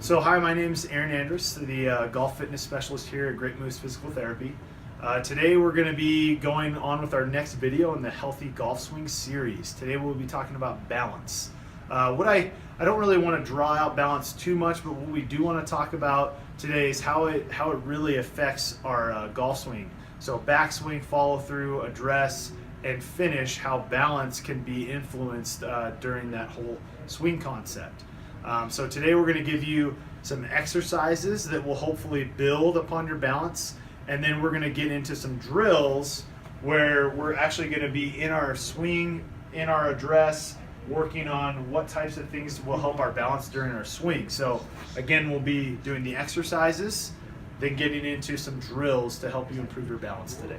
So hi, my name is Andrus, the golf fitness specialist here at Great Moose Physical Therapy. Today we're going to be going on with our next video in the Healthy Golf Swing series. Today we'll be talking about balance. I don't really want to draw out balance too much, but what we do want to talk about today is how it really affects our golf swing. So backswing, follow through, address, and finish, how balance can be influenced during that whole swing concept. So today we're going to give you some exercises that will hopefully build upon your balance, and then we're going to get into some drills where we're actually going to be in our swing, in our address, working on what types of things will help our balance during our swing. So again, we'll be doing the exercises, then getting into some drills to help you improve your balance today.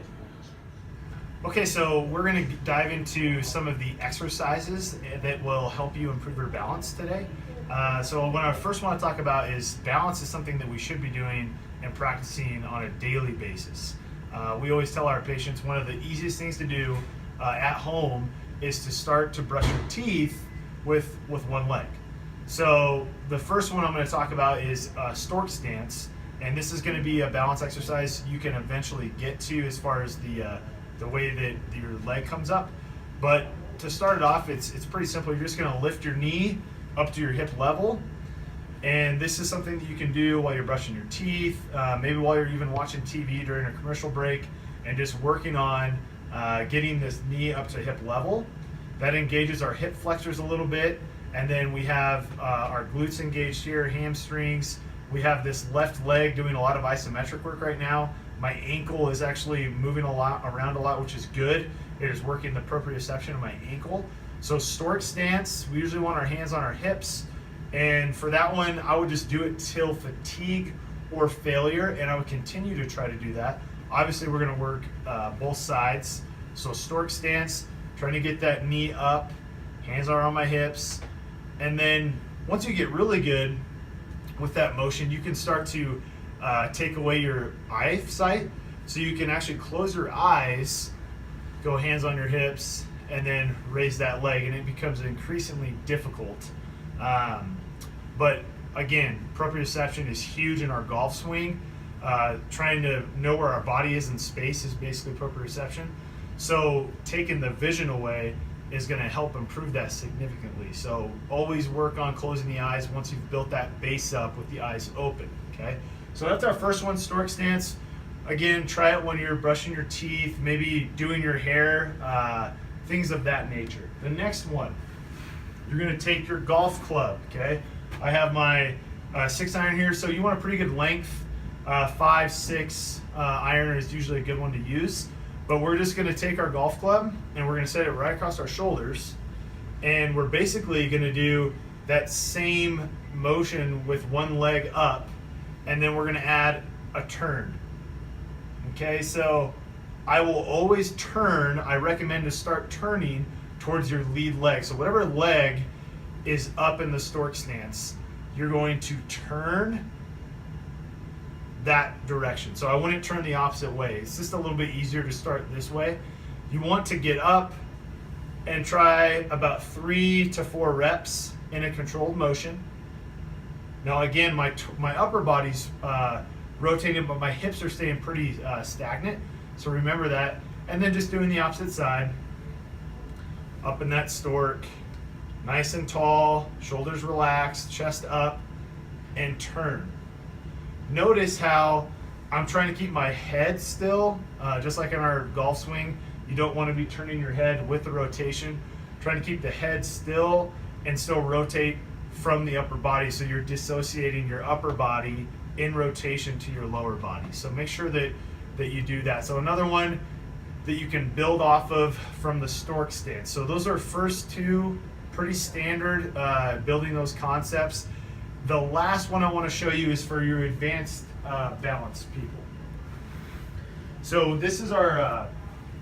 Okay, so we're going to dive into some of the exercises that will help you improve your balance today. So what I first want to talk about is balance is something that we should be doing and practicing on a daily basis. We always tell our patients one of the easiest things to do at home is to start to brush your teeth with one leg. So the first one I'm going to talk about is stork stance, and this is going to be a balance exercise you can eventually get to as far as the way that your leg comes up. But to start it off, it's pretty simple. You're just going to lift your knee up to your hip level, and this is something that you can do while you're brushing your teeth, maybe while you're even watching TV during a commercial break, and just working on getting this knee up to hip level. That engages our hip flexors a little bit, and then we have our glutes engaged here, hamstrings. We have this left leg doing a lot of isometric work right now. My ankle is actually moving around a lot, which is good. It is working the proprioception of my ankle. So stork stance, we usually want our hands on our hips, and for that one, I would just do it till fatigue or failure, and I would continue to try to do that. Obviously, we're going to work both sides. So stork stance, trying to get that knee up, hands are on my hips, and then once you get really good with that motion, you can start to take away your eyesight, so you can actually close your eyes, go hands on your hips, and then raise that leg, and it becomes increasingly difficult. But again, proprioception is huge in our golf swing. Trying to know where our body is in space is basically proprioception. So taking the vision away is going to help improve that significantly. So always work on closing the eyes once you've built that base up with the eyes open. Okay, so that's our first one, stork stance. Again, try it when you're brushing your teeth, maybe doing your hair, things of that nature. The next one, you're going to take your golf club. Okay, I have my 6-iron here, so you want a pretty good length. 5-6 iron is usually a good one to use, but we're just going to take our golf club and we're going to set it right across our shoulders, and we're basically going to do that same motion with one leg up, and then we're going to add a turn. Okay, so I will always turn. I recommend to start turning towards your lead leg. So whatever leg is up in the stork stance, you're going to turn that direction. So I wouldn't turn the opposite way. It's just a little bit easier to start this way. You want to get up and try about 3 to 4 reps in a controlled motion. Now again, my upper body's rotating, but my hips are staying pretty stagnant. So remember that. And then just doing the opposite side. Up in that stork, nice and tall, shoulders relaxed, chest up, and turn. Notice how I'm trying to keep my head still, just like in our golf swing. You don't want to be turning your head with the rotation. Trying to keep the head still and still rotate from the upper body, so you're dissociating your upper body in rotation to your lower body. So make sure that you do that. So another one that you can build off of from the stork stance. So those are first two, pretty standard, building those concepts. The last one I want to show you is for your advanced balance people. So this is our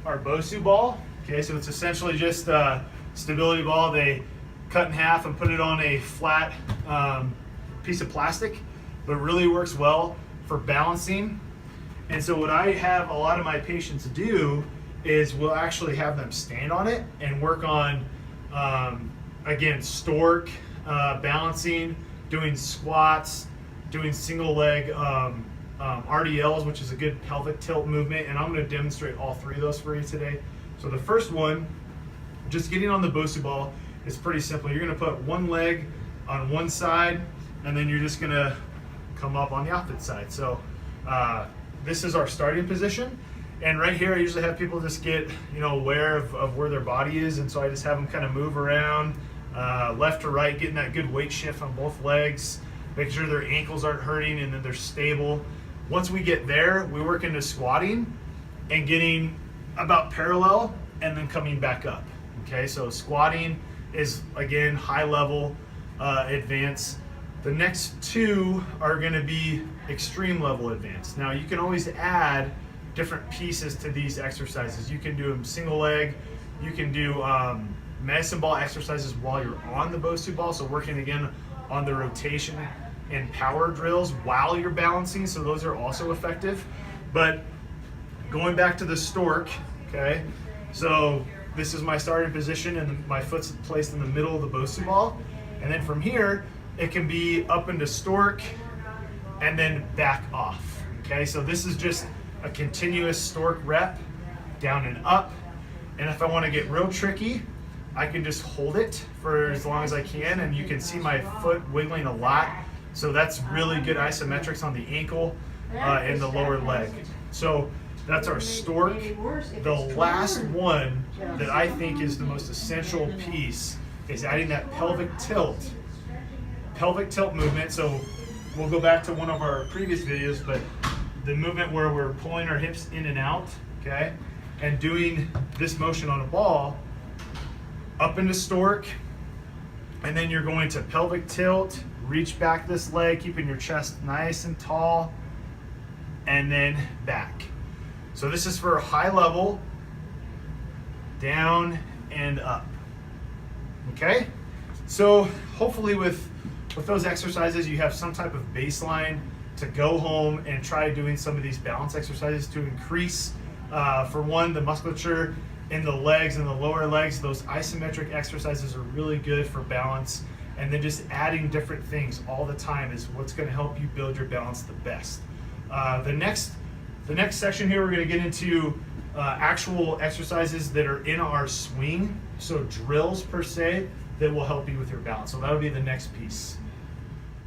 Bosu ball. Okay, so it's essentially just a stability ball. They cut in half and put it on a flat piece of plastic, but really works well for balancing. And so what I have a lot of my patients do is we'll actually have them stand on it and work on, again, stork, balancing, doing squats, doing single leg RDLs, which is a good pelvic tilt movement, and I'm going to demonstrate all three of those for you today. So the first one, just getting on the Bosu ball, is pretty simple. You're going to put one leg on one side, and then you're just going to come up on the opposite side. So this is our starting position. And right here, I usually have people just get, aware of where their body is, and so I just have them kind of move around left to right, getting that good weight shift on both legs, making sure their ankles aren't hurting and that they're stable. Once we get there, we work into squatting and getting about parallel and then coming back up. Okay, so squatting is, again, high level advance. The next two are going to be extreme level advance. Now, you can always add different pieces to these exercises. You can do them single leg. You can do medicine ball exercises while you're on the Bosu ball, so working again on the rotation and power drills while you're balancing, so those are also effective. But going back to the stork, okay, so this is my starting position and my foot's placed in the middle of the Bosu ball, and then from here it can be up into stork and then back off. Okay, so this is just a continuous stork rep, down and up. And if I want to get real tricky, I can just hold it for as long as I can, and you can see my foot wiggling a lot. So that's really good isometrics on the ankle and the lower leg. So that's our stork. The last one that I think is the most essential piece is adding that pelvic tilt movement. So we'll go back to one of our previous videos, but the movement where we're pulling our hips in and out, okay, and doing this motion on a ball, up into stork, and then you're going to pelvic tilt, reach back this leg, keeping your chest nice and tall, and then back. So this is for high level, down and up. Okay? So hopefully with those exercises, you have some type of baseline to go home and try doing some of these balance exercises to increase, for one, the musculature in the legs and the lower legs. Those isometric exercises are really good for balance, and then just adding different things all the time is what's going to help you build your balance the best. The next section here, we're going to get into actual exercises that are in our swing, so drills per se, that will help you with your balance. So that'll be the next piece.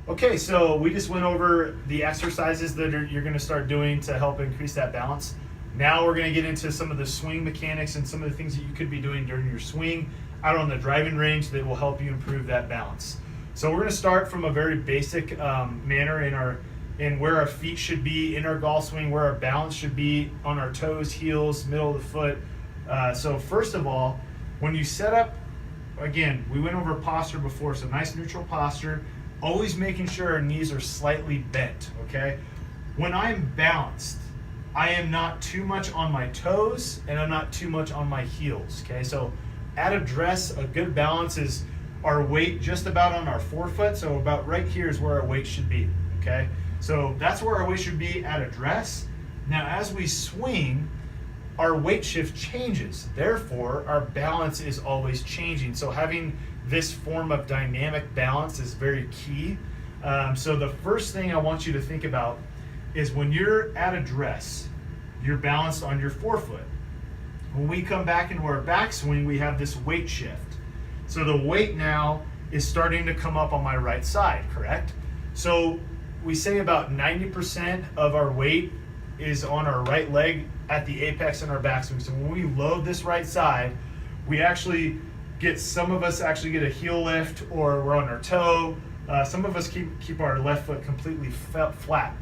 Okay, so we just went over the exercises that you're going to start doing to help increase that balance. Now we're going to get into some of the swing mechanics and some of the things that you could be doing during your swing out on the driving range that will help you improve that balance. So we're going to start from a very basic manner in where our feet should be in our golf swing, where our balance should be on our toes, heels, middle of the foot. So first of all, when you set up, again, we went over posture before, so nice neutral posture, always making sure our knees are slightly bent, okay? When I'm balanced, I am not too much on my toes and I'm not too much on my heels, okay? So at address, a good balance is our weight just about on our forefoot, so about right here is where our weight should be, okay? So that's where our weight should be at address. Now as we swing, our weight shift changes. Therefore, our balance is always changing. So having this form of dynamic balance is very key. So the first thing I want you to think about is when you're at address, you're balanced on your forefoot. When we come back into our backswing, we have this weight shift. So the weight now is starting to come up on my right side, correct? So we say about 90% of our weight is on our right leg at the apex in our backswing. So when we load this right side, we actually get, some of us actually get a heel lift, or we're on our toe. Some of us keep our left foot completely flat.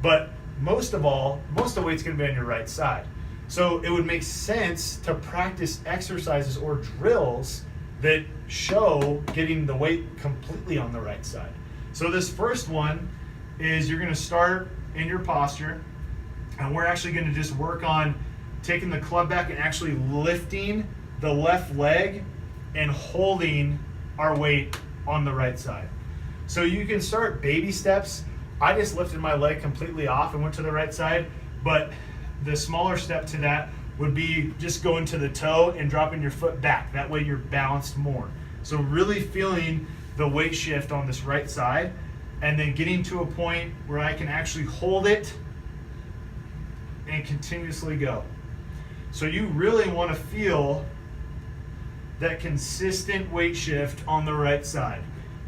But most of the weight's gonna be on your right side. So it would make sense to practice exercises or drills that show getting the weight completely on the right side. So this first one is you're gonna start in your posture, and we're actually gonna just work on taking the club back and actually lifting the left leg and holding our weight on the right side. So you can start baby steps. I just lifted my leg completely off and went to the right side, but the smaller step to that would be just going to the toe and dropping your foot back. That way you're balanced more. So really feeling the weight shift on this right side. and then getting to a point where I can actually hold it and continuously go. So you really want to feel that consistent weight shift on the right side.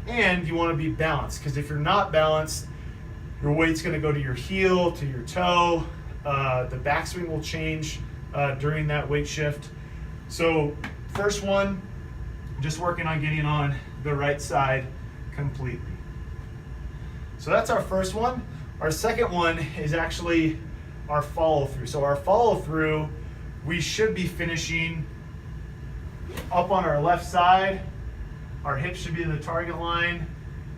And you want to be balanced, because if you're not balanced, your weight's going to go to your heel, to your toe. The backswing will change during that weight shift. So first one, just working on getting on the right side completely. So that's our first one. Our second one is actually our follow through. So our follow through, we should be finishing up on our left side. Our hips should be in the target line,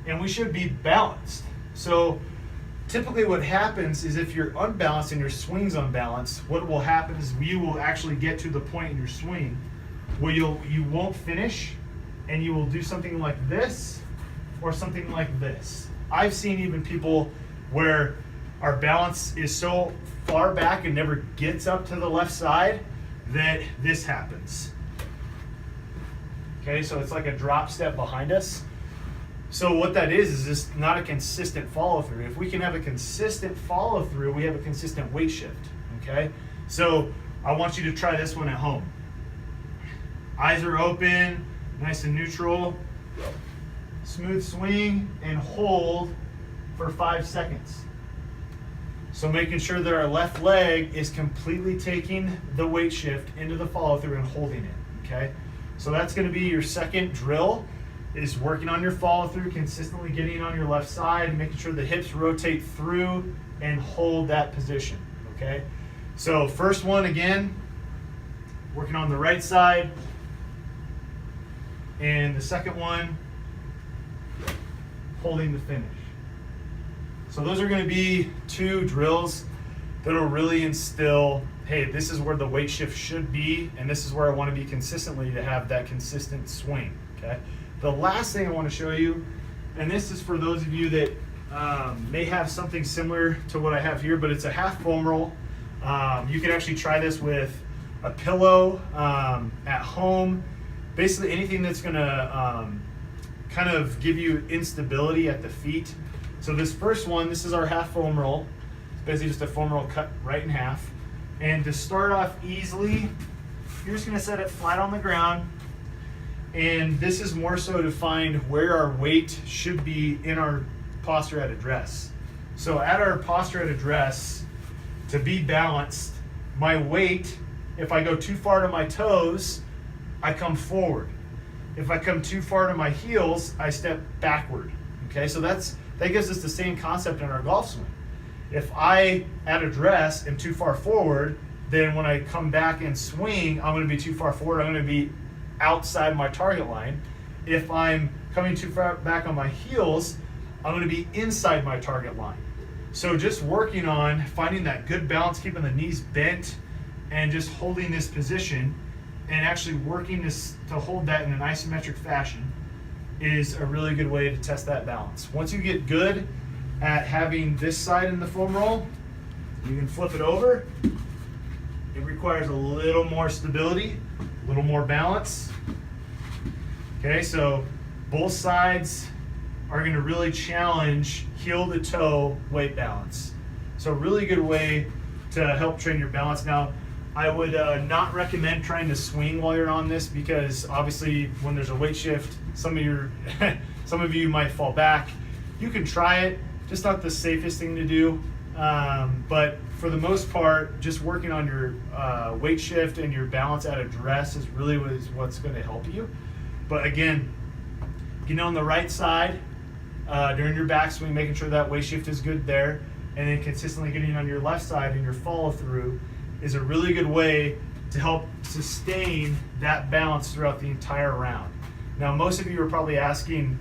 and we should be balanced. So typically what happens is if you're unbalanced and your swing's unbalanced, what will happen is you will actually get to the point in your swing where you won't finish, and you will do something like this or something like this. I've seen even people where our balance is so far back and never gets up to the left side that this happens. Okay, so it's like a drop step behind us. So what that is just not a consistent follow through. If we can have a consistent follow through, we have a consistent weight shift. Okay, so I want you to try this one at home. Eyes are open, nice and neutral. Smooth swing and hold for 5 seconds. So making sure that our left leg is completely taking the weight shift into the follow through and holding it. Okay, so that's going to be your second drill, is working on your follow through, consistently getting on your left side and making sure the hips rotate through and hold that position. Okay, so first one again, working on the right side, and the second one, holding the finish. So those are going to be 2 drills that will really instill, hey, this is where the weight shift should be, and this is where I want to be consistently to have that consistent swing. Okay. The last thing I want to show you, and this is for those of you that may have something similar to what I have here, but it's a half foam roll. You can actually try this with a pillow at home. Basically anything that's going to kind of give you instability at the feet. So this first one, this is our half foam roll. It's basically just a foam roll cut right in half. And to start off easily, you're just going to set it flat on the ground. And this is more so to find where our weight should be in our posture at address. So at our posture at address, to be balanced, my weight, if I go too far to my toes, I come forward. If I come too far to my heels, I step backward. Okay, so that gives us the same concept in our golf swing. If I, at address, am too far forward, then when I come back and swing, I'm going to be too far forward. I'm going to be outside my target line. If I'm coming too far back on my heels, I'm going to be inside my target line. So just working on finding that good balance, keeping the knees bent, and just holding this position, and actually working to hold that in an isometric fashion is a really good way to test that balance. Once you get good at having this side in the foam roll, you can flip it over. It requires a little more stability, a little more balance. Okay, so both sides are going to really challenge heel to toe weight balance. So really good way to help train your balance. Now, I would not recommend trying to swing while you're on this, because obviously when there's a weight shift, some of you might fall back. You can try it, just not the safest thing to do. But for the most part, just working on your weight shift and your balance at address is really what's going to help you. But again, getting on the right side during your backswing, making sure that weight shift is good there, and then consistently getting on your left side in your follow through is a really good way to help sustain that balance throughout the entire round. Now, most of you are probably asking,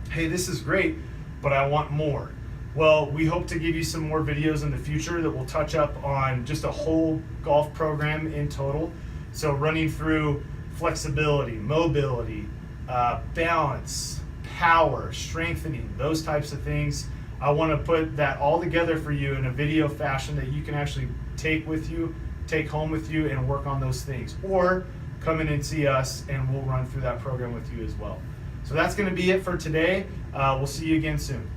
hey, this is great, but I want more. Well, we hope to give you some more videos in the future that will touch up on just a whole golf program in total. So running through flexibility, mobility, balance, power, strengthening, those types of things. I want to put that all together for you in a video fashion that you can actually take home with you and work on those things. Or come in and see us and we'll run through that program with you as well. So that's going to be it for today. We'll see you again soon.